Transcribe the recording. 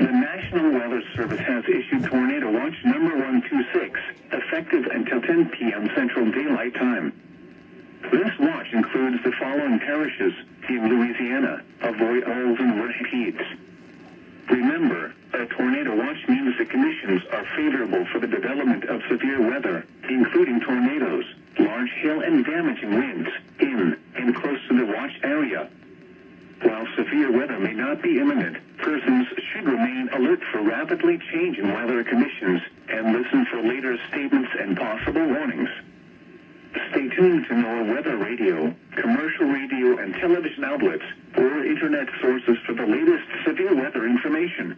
The National Weather Service has issued Tornado Watch number 126, effective until 10 p.m. Central Daylight Time. This watch includes the following parishes in Louisiana. Avoid Ols and Rapids. Remember, a tornado watch means the conditions are favorable for the development of severe weather, including tornadoes, large hail and damaging winds, in and close to the watch area. While severe weather may not be imminent, persons should remain alert for rapidly changing weather conditions and listen for later statements and possible warnings. Stay tuned to NOAA weather radio, commercial radio and television outlets, or internet sources for the latest severe weather information.